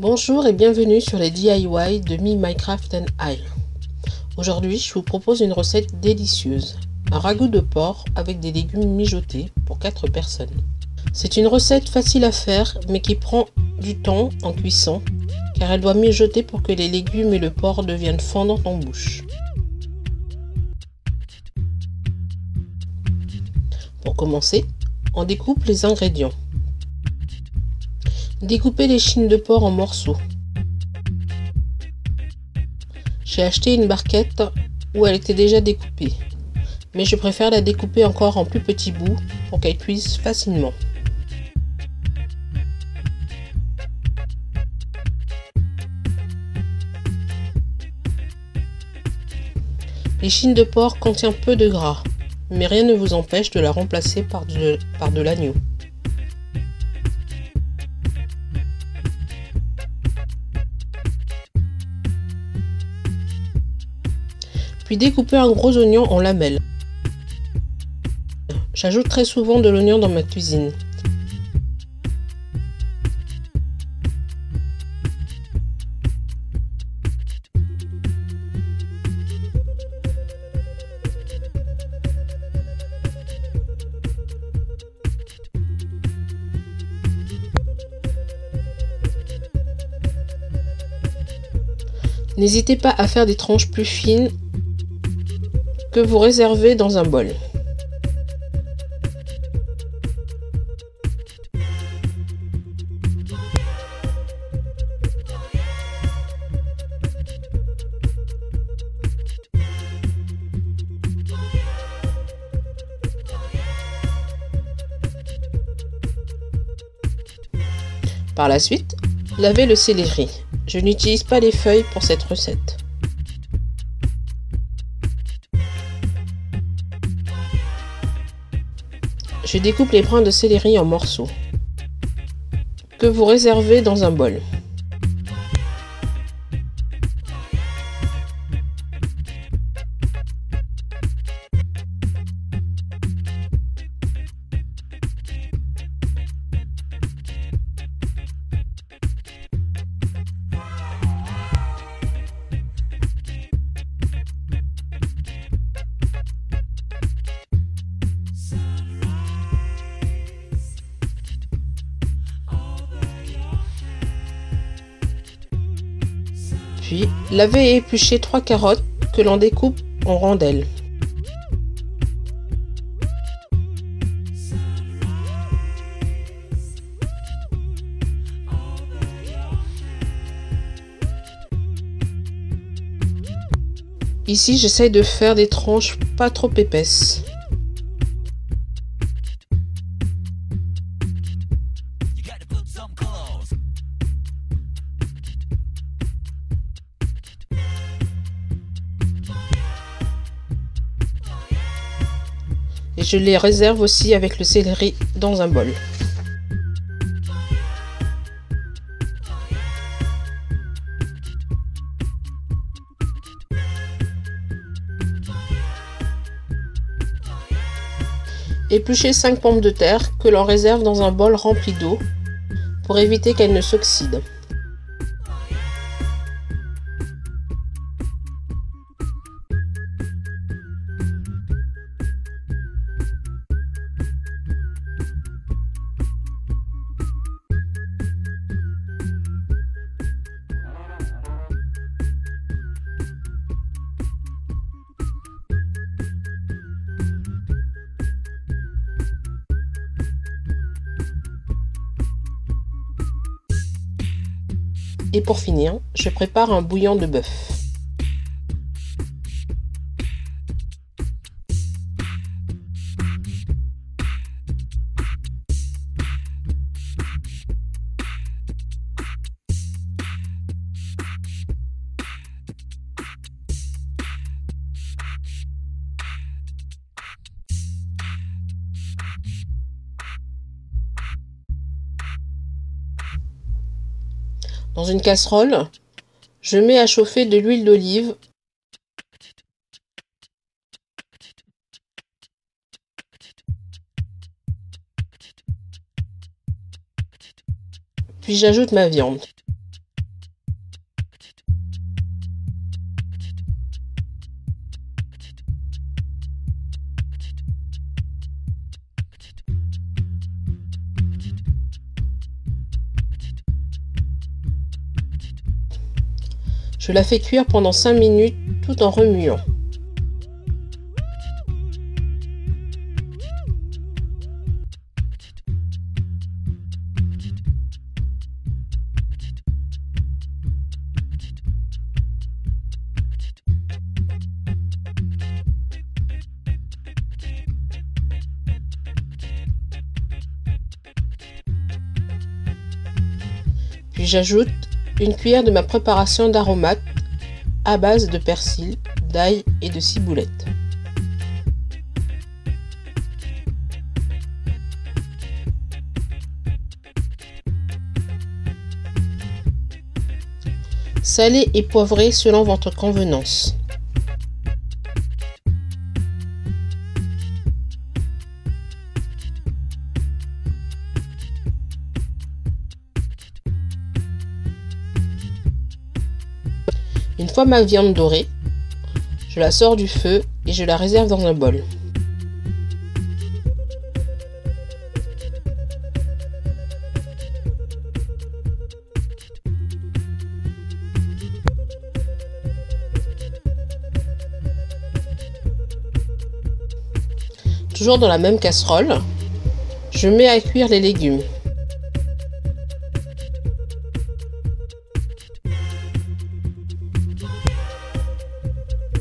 Bonjour et bienvenue sur les DIY de Me Minecraft and I. Aujourd'hui, je vous propose une recette délicieuse. Un ragoût de porc avec des légumes mijotés pour 4 personnes. C'est une recette facile à faire mais qui prend du temps en cuisson car elle doit mijoter pour que les légumes et le porc deviennent fondants en bouche. Pour commencer, on découpe les ingrédients. Découpez les chines de porc en morceaux. J'ai acheté une barquette où elle était déjà découpée, mais je préfère la découper encore en plus petits bouts pour qu'elle cuise facilement. Les chines de porc contiennent peu de gras, mais rien ne vous empêche de la remplacer par de l'agneau. Puis découpez un gros oignon en lamelles. J'ajoute très souvent de l'oignon dans ma cuisine. N'hésitez pas à faire des tranches plus fines que vous réservez dans un bol. Par la suite, lavez le céleri. Je n'utilise pas les feuilles pour cette recette. Je découpe les brins de céleri en morceaux, que vous réservez dans un bol. Puis, lavez et épluchez 3 carottes que l'on découpe en rondelles. Ici, j'essaye de faire des tranches pas trop épaisses. Et je les réserve aussi avec le céleri dans un bol. Épluchez 5 pommes de terre que l'on réserve dans un bol rempli d'eau pour éviter qu'elles ne s'oxydent. Et pour finir, je prépare un bouillon de bœuf. Dans une casserole, je mets à chauffer de l'huile d'olive. Puis j'ajoute ma viande. Je la fais cuire pendant 5 minutes tout en remuant. Puis j'ajoute une cuillère de ma préparation d'aromates à base de persil, d'ail et de ciboulette. Salez et poivrez selon votre convenance. Une fois ma viande dorée, je la sors du feu et je la réserve dans un bol. Toujours dans la même casserole, je mets à cuire les légumes.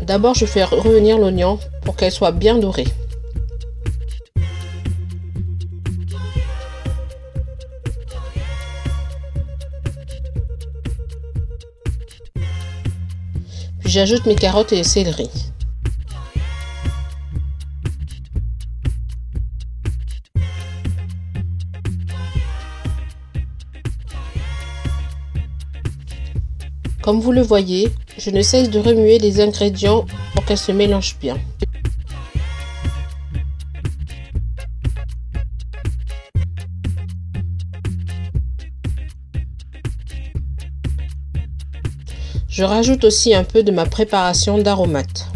D'abord, je fais revenir l'oignon pour qu'elle soit bien dorée. Puis j'ajoute mes carottes et le céleri. Comme vous le voyez, je ne cesse de remuer les ingrédients pour qu'elles se mélangent bien. Je rajoute aussi un peu de ma préparation d'aromates.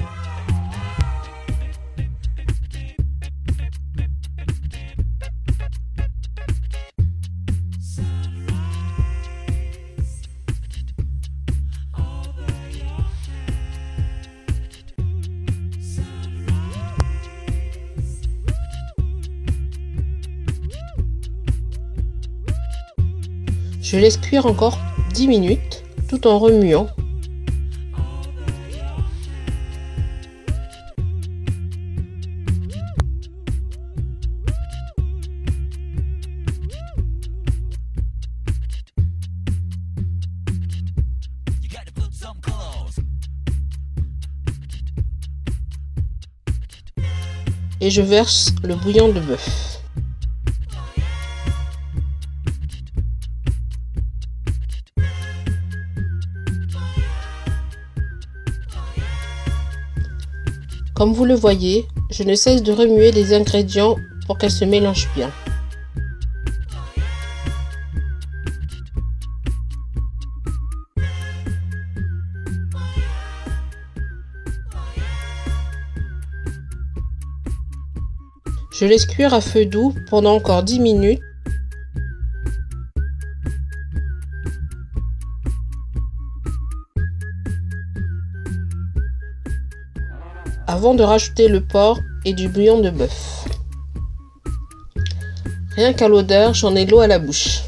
Je laisse cuire encore 10 minutes tout en remuant. Et je verse le bouillon de bœuf. Comme vous le voyez, je ne cesse de remuer les ingrédients pour qu'elles se mélangent bien. Je laisse cuire à feu doux pendant encore 10 minutes. Avant de rajouter le porc et du bouillon de bœuf. Rien qu'à l'odeur, j'en ai l'eau à la bouche.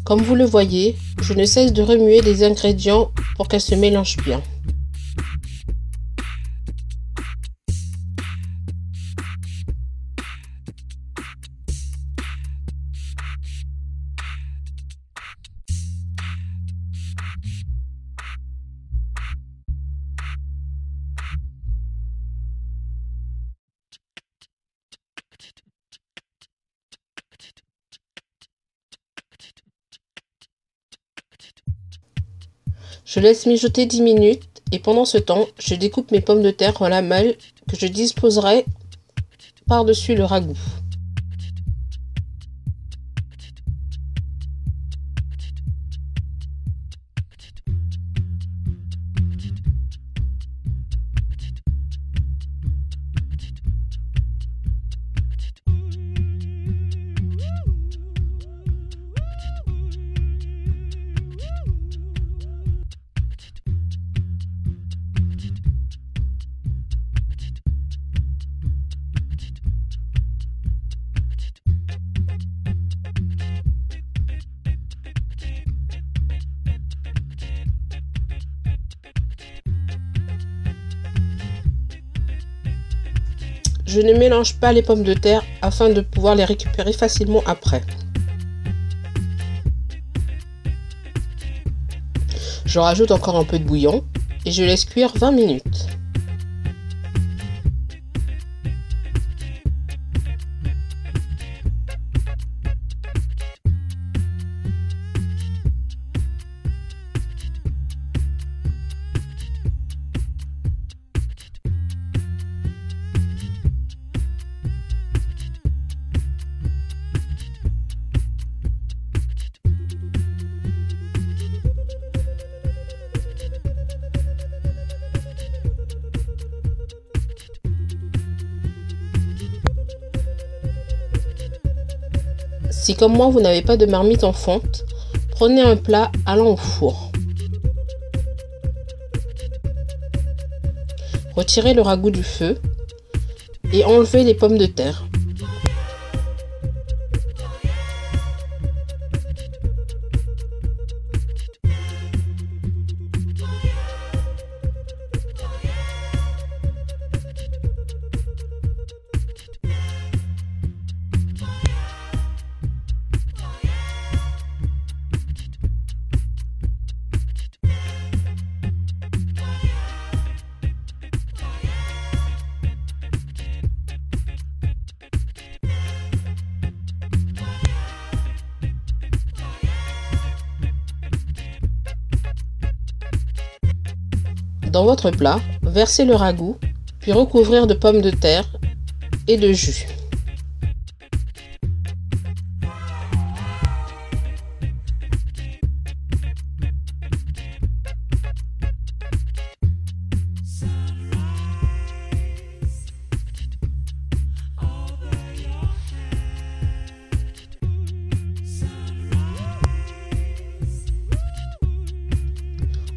Comme vous le voyez, je ne cesse de remuer les ingrédients pour qu'elles se mélangent bien. Je laisse mijoter 10 minutes et pendant ce temps, je découpe mes pommes de terre en lamelles que je disposerai par-dessus le ragoût. Je ne mélange pas les pommes de terre afin de pouvoir les récupérer facilement après. Je rajoute encore un peu de bouillon et je laisse cuire 20 minutes. Si comme moi vous n'avez pas de marmite en fonte, prenez un plat allant au four. Retirez le ragoût du feu et enlevez les pommes de terre. Dans votre plat, versez le ragoût, puis recouvrir de pommes de terre et de jus.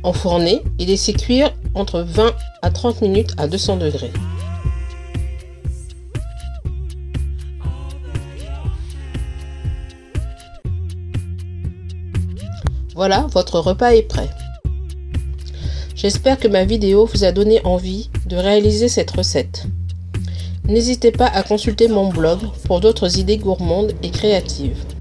Enfournez et laissez cuire entre 20 à 30 minutes à 200 degrés. Voilà, votre repas est prêt. J'espère que ma vidéo vous a donné envie de réaliser cette recette. N'hésitez pas à consulter mon blog pour d'autres idées gourmandes et créatives.